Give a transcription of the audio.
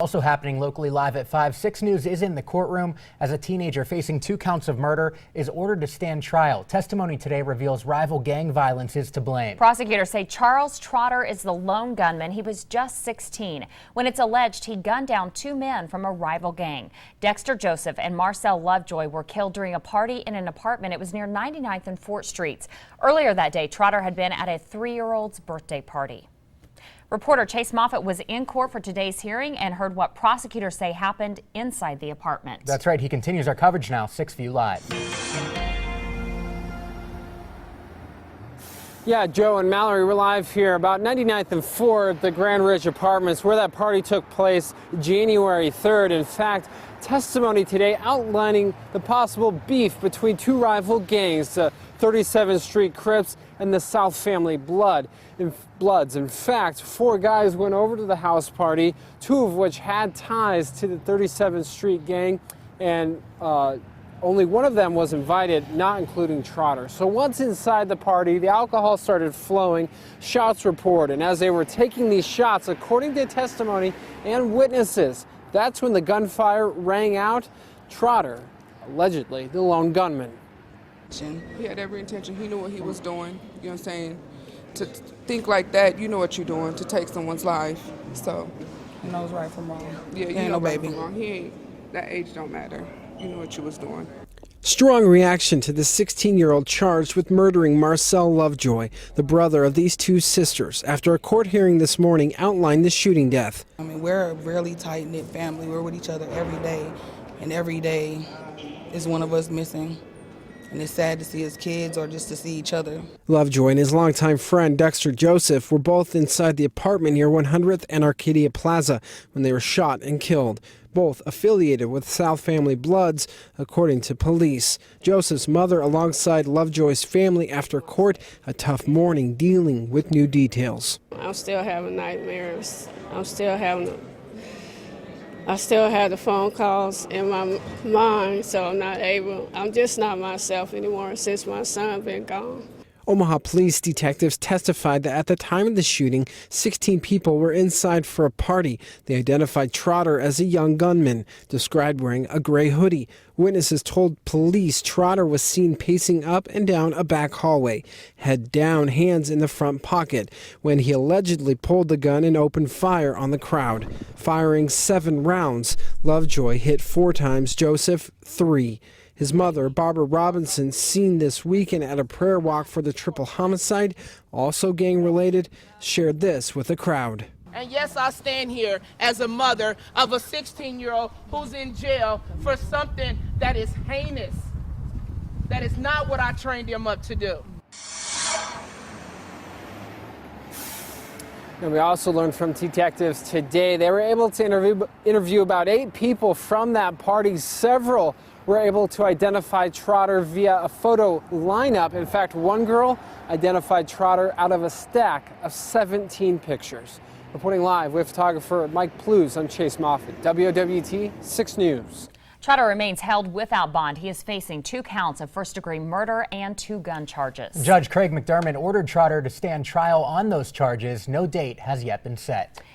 Also happening locally live at 5, 6 News is in the courtroom as a teenager facing 2 counts of murder is ordered to stand trial. Testimony today reveals rival gang violence is to blame. Prosecutors say Charles Trotter is the lone gunman. He was just 16 when it's alleged he gunned down 2 men from a rival gang. Dexter Joseph and Marcel Lovejoy were killed during a party in an apartment. It was near 99th and Fort Streets. Earlier that day, Trotter had been at a 3-year-old's birthday party. Reporter Chase Moffitt was in court for today's hearing and heard what prosecutors say happened inside the apartment. That's right. He continues our coverage now, 6 View Live. Yeah, Joe and Mallory, we're live here about 99th and 4th, the Grand Ridge Apartments, where that party took place January 3rd. In fact, testimony today outlining the possible beef between 2 rival gangs, the 37th Street Crips and the South Family Bloods. In fact, 4 guys went over to the house party, 2 of which had ties to the 37th Street gang, and only one of them was invited, not including Trotter. So once inside the party, the alcohol started flowing, shots were poured, and as they were taking these shots, according to testimony and witnesses, that's when the gunfire rang out. Trotter, allegedly the lone gunman. He had every intention. He knew what he was doing. You know what I'm saying? To think like that, you know what you're doing, to take someone's life. So He knows right from wrong. yeah, you ain't know no right baby. from wrong. He ain't, that age don't matter. You know what you was doing. Strong reaction to the 16-year-old charged with murdering Marcel Lovejoy, the brother of these 2 sisters, after a court hearing this morning outlined the shooting death. I mean, we're a really tight-knit family. We're with each other every day, and every day is one of us missing. And it's sad to see his kids or just to see each other. Lovejoy and his longtime friend Dexter Joseph were both inside the apartment near 100th and Arcadia Plaza when they were shot and killed, both affiliated with South Family Bloods, according to police. Joseph's mother alongside Lovejoy's family after court, a tough morning dealing with new details. I'm still having nightmares. I still have the phone calls in my mind, so I'm just not myself anymore since my son been gone. Omaha police detectives testified that at the time of the shooting, 16 people were inside for a party. They identified Trotter as a young gunman, described wearing a gray hoodie. Witnesses told police Trotter was seen pacing up and down a back hallway, head down, hands in the front pocket, when he allegedly pulled the gun and opened fire on the crowd. Firing 7 rounds, Lovejoy hit 4 times, Joseph 3. His mother, Barbara Robinson, seen this weekend at a prayer walk for the triple homicide, also gang-related, shared this with the crowd. And yes, I stand here as a mother of a 16-year-old who's in jail for something that is heinous. That is not what I trained him up to do. And we also learned from detectives today they were able to interview about 8 people from that party. Several were able to identify Trotter via a photo lineup. In fact, one girl identified Trotter out of a stack of 17 pictures. Reporting live with photographer Mike Plews, I'm Chase Moffitt, WOWT 6 News. Trotter remains held without bond. He is facing 2 counts of first-degree murder and 2 gun charges. Judge Craig McDermott ordered Trotter to stand trial on those charges. No date has yet been set.